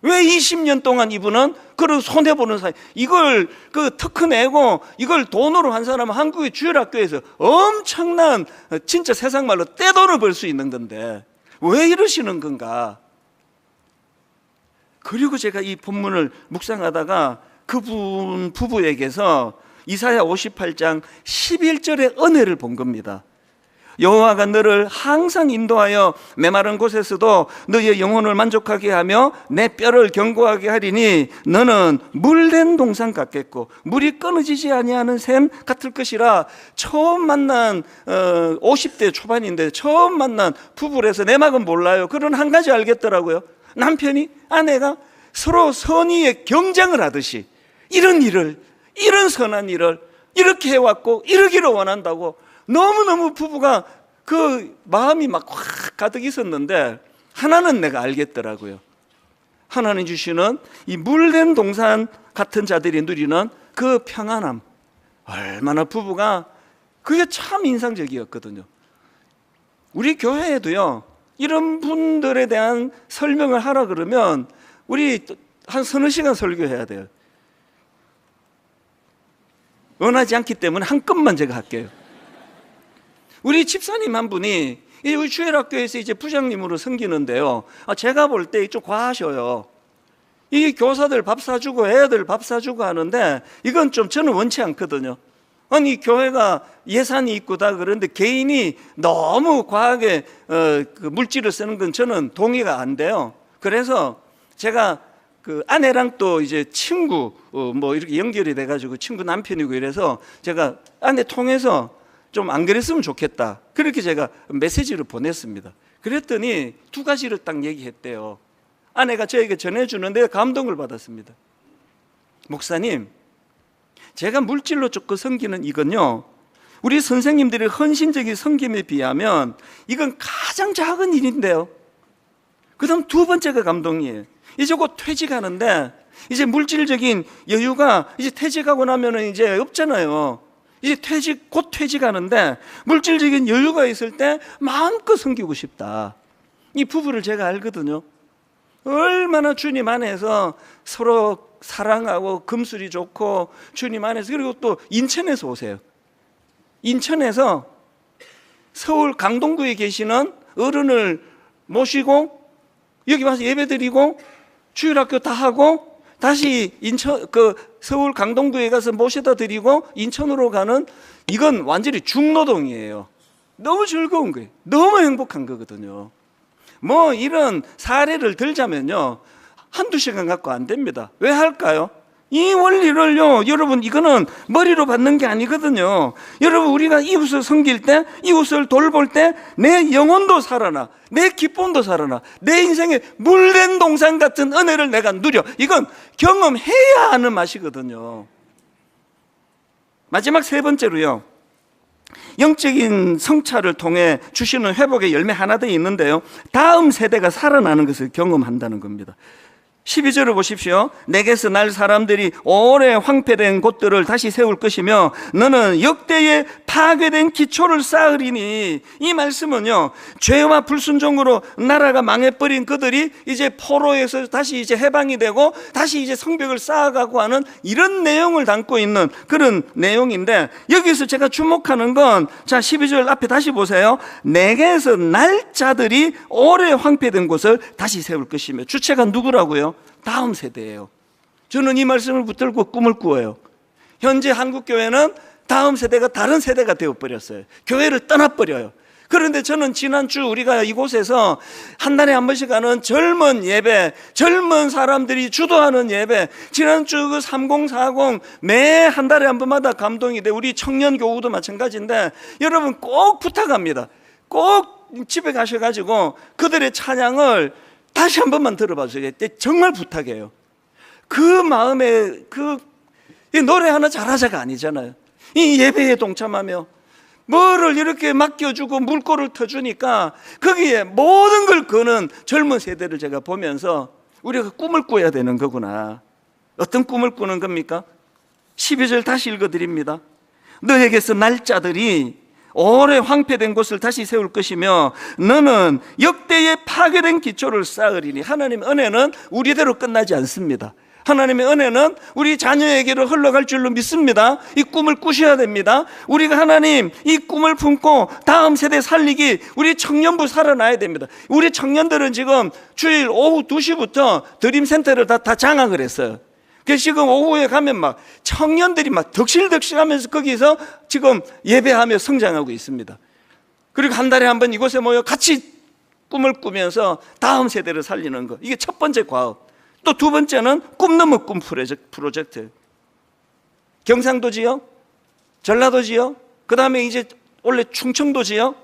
왜 20년 동안 이분은 그런 손해보는 사이, 이걸 특허 내고 이걸 돈으로 한 사람은 한국의 주일학교에서 엄청난 진짜 세상 말로 떼돈을 벌 수 있는 건데 왜 이러시는 건가? 그리고 제가 이 본문을 묵상하다가 그분 부부에게서 이사야 58장 11절의 은혜를 본 겁니다. 여호와가 너를 항상 인도하여 메마른 곳에서도 너의 영혼을 만족하게 하며 내 뼈를 견고하게 하리니 너는 물된 동산 같겠고 물이 끊어지지 아니하는 샘 같을 것이라. 처음 만난 50대 초반인데 처음 만난 부부라서 내막은 몰라요. 그런 한 가지 알겠더라고요. 남편이 아내가 서로 선의의 경쟁을 하듯이 이런 일을 이런 선한 일을 이렇게 해왔고 이러기를 원한다고 너무너무 부부가 그 마음이 막 확 가득 있었는데, 하나는 내가 알겠더라고요. 하나님 주시는 이 물된 동산 같은 자들이 누리는 그 평안함, 얼마나 부부가 그게 참 인상적이었거든요. 우리 교회에도요, 이런 분들에 대한 설명을 하라 그러면 우리 한 서너 시간 설교해야 돼요. 원하지 않기 때문에 한 건만 제가 할게요. 우리 집사님 한 분이 우리 주일학교에서 이제 부장님으로 섬기는데요, 제가 볼 때 좀 과하셔요. 이 교사들 밥 사주고 애들 밥 사주고 하는데 이건 좀 저는 원치 않거든요. 아니 교회가 예산이 있고 다 그런데 개인이 너무 과하게 그 물질을 쓰는 건 저는 동의가 안 돼요. 그래서 제가 그 아내랑 또 이제 친구 뭐 이렇게 연결이 돼가지고 친구 남편이고 이래서 제가 아내 통해서 좀 안 그랬으면 좋겠다, 그렇게 제가 메시지를 보냈습니다. 그랬더니 두 가지를 딱 얘기했대요. 아내가 저에게 전해주는데 감동을 받았습니다. 목사님, 제가 물질로 조금 섬기는 이건요, 우리 선생님들의 헌신적인 섬김에 비하면 이건 가장 작은 일인데요. 그 다음 두 번째가 감동이에요. 이제 곧 퇴직하는데 이제 물질적인 여유가 이제 퇴직하고 나면은 이제 없잖아요. 이제 곧 퇴직하는데 물질적인 여유가 있을 때 마음껏 섬기고 싶다. 이 부부를 제가 알거든요. 얼마나 주님 안에서 서로 사랑하고 금술이 좋고 주님 안에서, 그리고 또 인천에서 오세요. 인천에서 서울 강동구에 계시는 어른을 모시고 여기 와서 예배드리고 주일학교 다 하고 다시 서울 강동구에 가서 모셔다 드리고 인천으로 가는, 이건 완전히 중노동이에요. 너무 즐거운 거예요. 너무 행복한 거거든요. 뭐 이런 사례를 들자면요, 한두 시간 갖고 안 됩니다. 왜 할까요? 이 원리를요, 여러분, 이거는 머리로 받는 게 아니거든요. 여러분, 우리가 이웃을 섬길 때, 이웃을 돌볼 때 내 영혼도 살아나, 내 기쁨도 살아나, 내 인생에 물된 동산 같은 은혜를 내가 누려. 이건 경험해야 하는 맛이거든요. 마지막 세 번째로요, 영적인 성찰을 통해 주시는 회복의 열매 하나 더 있는데요, 다음 세대가 살아나는 것을 경험한다는 겁니다. 12절을 보십시오. 내게서 날 사람들이 오래 황폐된 곳들을 다시 세울 것이며 너는 역대의 파괴된 기초를 쌓으리니, 이 말씀은요, 죄와 불순종으로 나라가 망해버린 그들이 이제 포로에서 다시 이제 해방이 되고 다시 이제 성벽을 쌓아가고 하는 이런 내용을 담고 있는 그런 내용인데, 여기서 제가 주목하는 건, 자 12절 앞에 다시 보세요. 내게서 날 자들이 오래 황폐된 곳을 다시 세울 것이며, 주체가 누구라고요? 다음 세대예요. 저는 이 말씀을 붙들고 꿈을 꾸어요. 현재 한국교회는 다음 세대가 다른 세대가 되어버렸어요. 교회를 떠나버려요. 그런데 저는 지난주 우리가 이곳에서 한 달에 한 번씩 하는 젊은 예배, 젊은 사람들이 주도하는 예배, 지난주 그 3040 매 한 달에 한 번마다 감동이 돼. 우리 청년 교우도 마찬가지인데, 여러분 꼭 부탁합니다. 꼭 집에 가셔가지고 그들의 찬양을 다시 한 번만 들어봐주세요. 정말 부탁해요. 그 마음에 이 노래 하나 잘하자가 아니잖아요. 이 예배에 동참하며 뭐를 이렇게 맡겨주고 물꼬를 터주니까 거기에 모든 걸 거는 젊은 세대를 제가 보면서 우리가 꿈을 꾸어야 되는 거구나. 어떤 꿈을 꾸는 겁니까? 12절 다시 읽어드립니다. 너에게서 날짜들이 오래 황폐된 곳을 다시 세울 것이며 너는 역대의 파괴된 기초를 쌓으리니. 하나님의 은혜는 우리대로 끝나지 않습니다. 하나님의 은혜는 우리 자녀에게로 흘러갈 줄로 믿습니다. 이 꿈을 꾸셔야 됩니다. 우리가 하나님 이 꿈을 품고 다음 세대 살리기, 우리 청년부 살아나야 됩니다. 우리 청년들은 지금 주일 오후 2시부터 드림센터를 다 장악을 했어요. 그래서 지금 오후에 가면 막 청년들이 막 덕실덕실하면서 거기서 지금 예배하며 성장하고 있습니다. 그리고 한 달에 한 번 이곳에 모여 같이 꿈을 꾸면서 다음 세대를 살리는 것, 이게 첫 번째 과업. 또 두 번째는 꿈 넘어 꿈 프로젝트. 경상도 지역, 전라도 지역, 그 다음에 이제 원래 충청도 지역,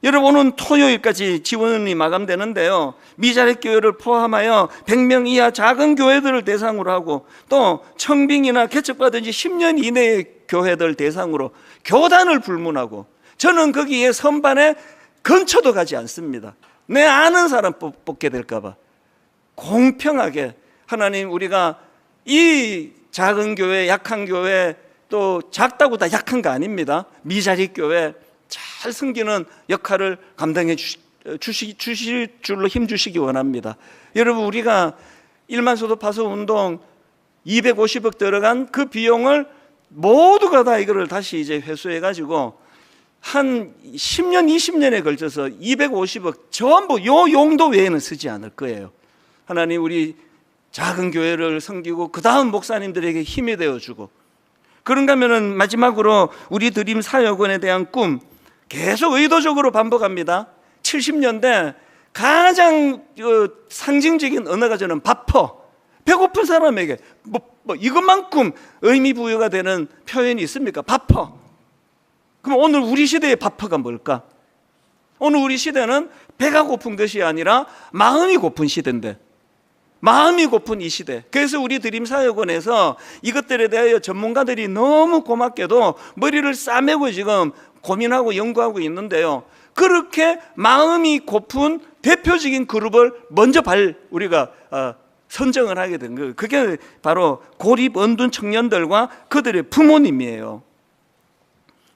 여러분, 오는 토요일까지 지원이 마감되는데요, 미자립교회를 포함하여 100명 이하 작은 교회들을 대상으로 하고 또 청빙이나 개척받은 지 10년 이내의 교회들 대상으로 교단을 불문하고, 저는 거기에 선반에 근처도 가지 않습니다. 내 아는 사람 뽑게 될까 봐. 공평하게 하나님, 우리가 이 작은 교회, 약한 교회, 또 작다고 다 약한 거 아닙니다. 미자립교회 잘 섬기는 역할을 감당해 주실 줄로 힘주시기 원합니다. 여러분, 우리가 1만 소도 파수 운동 250억 들어간 그 비용을 모두가 다 이거를 다시 이제 회수해 가지고 한 10년, 20년에 걸쳐서 250억 전부 요 용도 외에는 쓰지 않을 거예요. 하나님, 우리 작은 교회를 섬기고 그 다음 목사님들에게 힘이 되어주고, 그런가 하면은 마지막으로 우리 드림 사역원에 대한 꿈 계속 의도적으로 반복합니다. 70년대 가장 상징적인 언어가 저는 바퍼, 배고픈 사람에게 뭐 이것만큼 의미 부여가 되는 표현이 있습니까? 바퍼. 그럼 오늘 우리 시대의 바퍼가 뭘까? 오늘 우리 시대는 배가 고픈 것이 아니라 마음이 고픈 시대인데, 마음이 고픈 이 시대. 그래서 우리 드림사역원에서 이것들에 대하여 전문가들이 너무 고맙게도 머리를 싸매고 지금 고민하고 연구하고 있는데요, 그렇게 마음이 고픈 대표적인 그룹을 먼저 우리가 선정을 하게 된 거예요. 그게 바로 고립 언둔 청년들과 그들의 부모님이에요.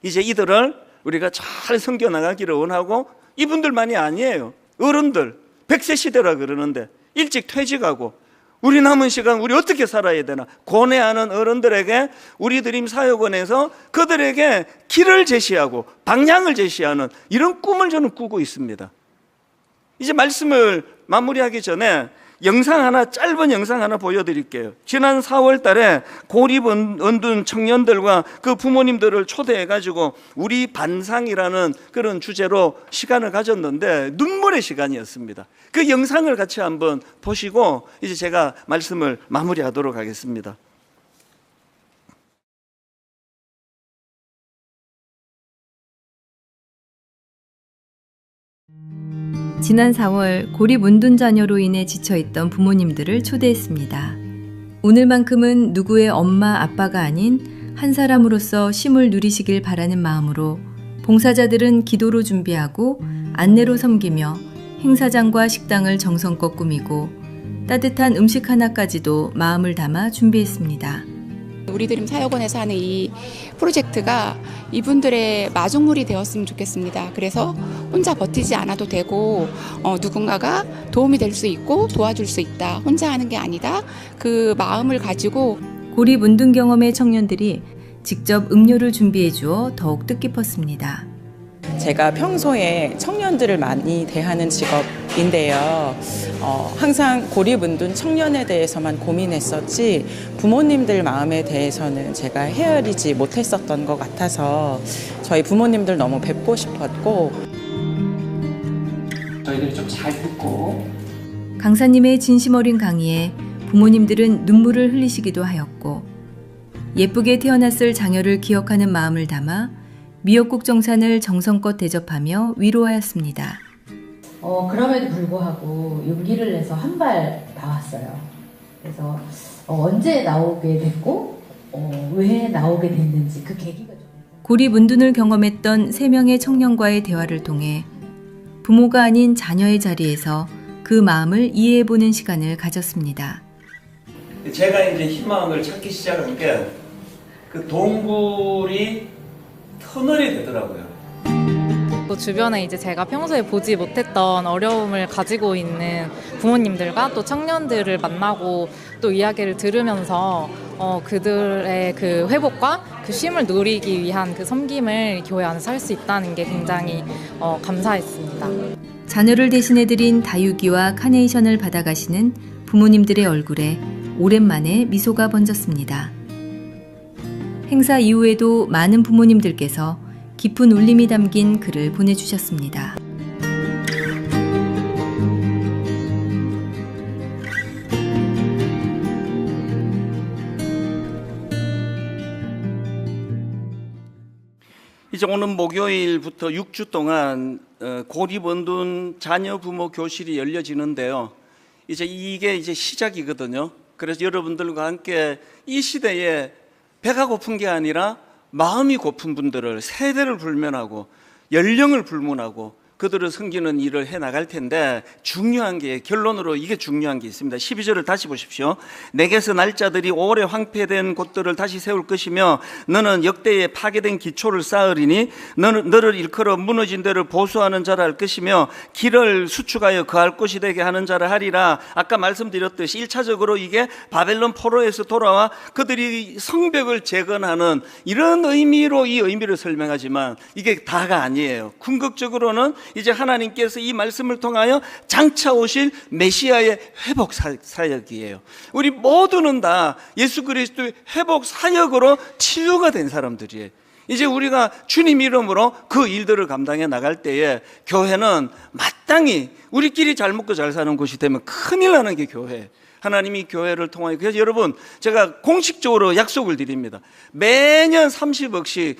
이제 이들을 우리가 잘 섬겨나가기를 원하고, 이분들만이 아니에요. 어른들, 100세 시대라 그러는데 일찍 퇴직하고 우리 남은 시간 우리 어떻게 살아야 되나 고뇌하는 어른들에게 우리 드림 사역원에서 그들에게 길을 제시하고 방향을 제시하는 이런 꿈을 저는 꾸고 있습니다. 이제 말씀을 마무리하기 전에 짧은 영상 하나 보여드릴게요. 지난 4월 달에 고립 언둔 청년들과 그 부모님들을 초대해가지고 우리 반상이라는 그런 주제로 시간을 가졌는데 눈물의 시간이었습니다. 그 영상을 같이 한번 보시고 이제 제가 말씀을 마무리하도록 하겠습니다. 지난 4월 고립 은둔 자녀로 인해 지쳐있던 부모님들을 초대했습니다. 오늘만큼은 누구의 엄마, 아빠가 아닌 한 사람으로서 쉼을 누리시길 바라는 마음으로 봉사자들은 기도로 준비하고 안내로 섬기며 행사장과 식당을 정성껏 꾸미고 따뜻한 음식 하나까지도 마음을 담아 준비했습니다. 우리 드림 사역원에서 하는 이 프로젝트가 이분들의 마중물이 되었으면 좋겠습니다. 그래서 혼자 버티지 않아도 되고 누군가가 도움이 될 수 있고 도와줄 수 있다. 혼자 하는 게 아니다. 그 마음을 가지고 고립 은둔 경험의 청년들이 직접 음료를 준비해 주어 더욱 뜻깊었습니다. 제가 평소에 청년들을 많이 대하는 직업인데요. 항상 고립 은둔 청년에 대해서만 고민했었지 부모님들 마음에 대해서는 제가 헤아리지 못했었던 것 같아서 저희 부모님들 너무 뵙고 싶었고, 저희들이 좀 잘 듣고 강사님의 진심 어린 강의에 부모님들은 눈물을 흘리시기도 하였고, 예쁘게 태어났을 자녀를 기억하는 마음을 담아 미역국 정산을 정성껏 대접하며 위로하였습니다. 그럼에도 불구하고 용기를 내서 한 발 나왔어요. 그래서 언제 나오게 됐고 왜 나오게 됐는지 그 계기가 좀. 고립 은둔을 경험했던 3명의 청년과의 대화를 통해 부모가 아닌 자녀의 자리에서 그 마음을 이해해보는 시간을 가졌습니다. 제가 이제 희망을 찾기 시작한 게 그 동굴이 터널이 되더라고요. 또 주변에 이제 제가 평소에 보지 못했던 어려움을 가지고 있는 부모님들과 또 청년들을 만나고 또 이야기를 들으면서 그들의 그 회복과 그 쉼을 누리기 위한 그 섬김을 교회 안에서 할 수 있다는 게 굉장히 감사했습니다. 자녀를 대신해드린 다육이와 카네이션을 받아가시는 부모님들의 얼굴에 오랜만에 미소가 번졌습니다. 행사 이후에도 많은 부모님들께서 깊은 울림이 담긴 글을 보내주셨습니다. 이제 오는 목요일부터 6주 동안 고립원둔 자녀 부모 교실이 열려지는데요. 이게 이제 시작이거든요. 그래서 여러분들과 함께 이 시대에 배가 고픈 게 아니라 마음이 고픈 분들을 세대를 불면하고 연령을 불문하고 그들을 섬기는 일을 해 나갈 텐데, 중요한 게, 결론으로 이게 중요한 게 있습니다. 12절을 다시 보십시오. 내게서 날짜들이 오래 황폐된 곳들을 다시 세울 것이며 너는 역대에 파괴된 기초를 쌓으리니 너를 일컬어 무너진 데를 보수하는 자라 할 것이며 길을 수축하여 거할 곳이 되게 하는 자라 하리라. 아까 말씀드렸듯이 1차적으로 이게 바벨론 포로에서 돌아와 그들이 성벽을 재건하는 이런 의미로 이 의미를 설명하지만 이게 다가 아니에요. 궁극적으로는 이제 하나님께서 이 말씀을 통하여 장차 오실 메시아의 회복 사역이에요. 우리 모두는 다 예수 그리스도의 회복 사역으로 치유가 된 사람들이에요. 이제 우리가 주님 이름으로 그 일들을 감당해 나갈 때에 교회는 마땅히 우리끼리 잘 먹고 잘 사는 곳이 되면 큰일 나는 게 교회예요. 하나님이 교회를 통하여, 그래서 여러분 제가 공식적으로 약속을 드립니다. 매년 30억씩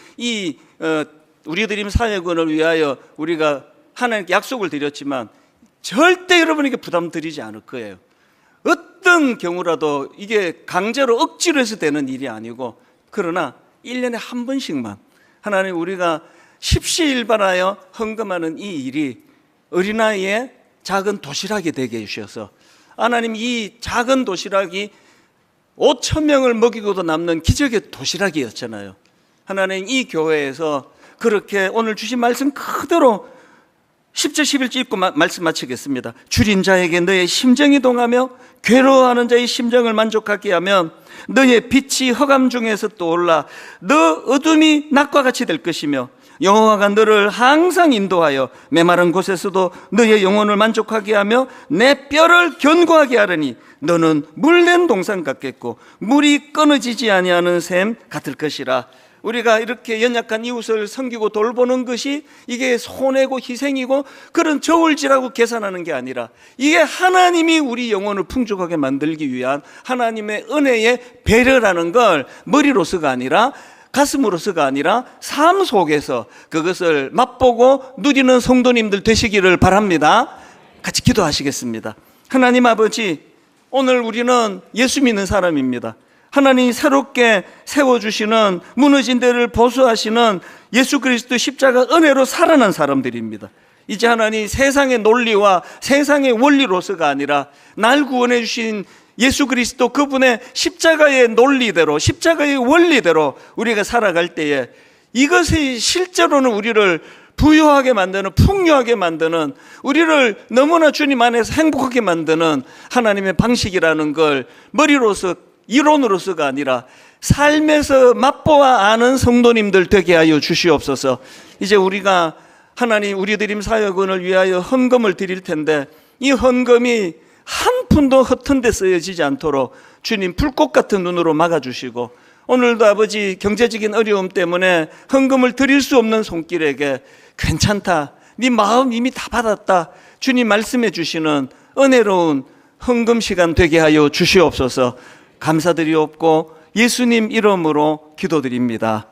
우리 드림 사역원을 위하여 우리가 하나님께 약속을 드렸지만 절대 여러분에게 부담 드리지 않을 거예요. 어떤 경우라도 이게 강제로 억지로 해서 되는 일이 아니고, 그러나 1년에 한 번씩만 하나님 우리가 십시일반하여 헌금하는 이 일이 어린아이의 작은 도시락이 되게 해주셔서, 하나님 이 작은 도시락이 5,000명을 먹이고도 남는 기적의 도시락이었잖아요. 하나님 이 교회에서 그렇게 오늘 주신 말씀 그대로 10절 11절 읽고 말씀 마치겠습니다. 줄인 자에게 너의 심정이 동하며 괴로워하는 자의 심정을 만족하게 하면 너의 빛이 흑암 중에서 떠올라 너 어둠이 낮과 같이 될 것이며 여호와가 너를 항상 인도하여 메마른 곳에서도 너의 영혼을 만족하게 하며 내 뼈를 견고하게 하려니 너는 물낸 동산 같겠고 물이 끊어지지 아니하는 샘 같을 것이라. 우리가 이렇게 연약한 이웃을 섬기고 돌보는 것이 이게 손해고 희생이고 그런 저울질하고 계산하는 게 아니라, 이게 하나님이 우리 영혼을 풍족하게 만들기 위한 하나님의 은혜의 배려라는 걸 머리로서가 아니라 가슴으로서가 아니라 삶 속에서 그것을 맛보고 누리는 성도님들 되시기를 바랍니다. 같이 기도하시겠습니다. 하나님 아버지, 오늘 우리는 예수 믿는 사람입니다. 하나님이 새롭게 세워주시는, 무너진 데를 보수하시는 예수 그리스도 십자가 은혜로 살아난 사람들입니다. 이제 하나님 세상의 논리와 세상의 원리로서가 아니라 날 구원해 주신 예수 그리스도 그분의 십자가의 논리대로, 십자가의 원리대로 우리가 살아갈 때에 이것이 실제로는 우리를 부유하게 만드는, 풍요하게 만드는, 우리를 너무나 주님 안에서 행복하게 만드는 하나님의 방식이라는 걸 머리로서, 이론으로서가 아니라 삶에서 맛보아 아는 성도님들 되게 하여 주시옵소서. 이제 우리가 하나님 우리 드림 사역원을 위하여 헌금을 드릴 텐데 이 헌금이 한 푼도 허튼 데 쓰여지지 않도록 주님 불꽃 같은 눈으로 막아주시고, 오늘도 아버지 경제적인 어려움 때문에 헌금을 드릴 수 없는 손길에게 괜찮다, 네 마음 이미 다 받았다, 주님 말씀해 주시는 은혜로운 헌금 시간 되게 하여 주시옵소서. 감사드리옵고 예수님 이름으로 기도드립니다.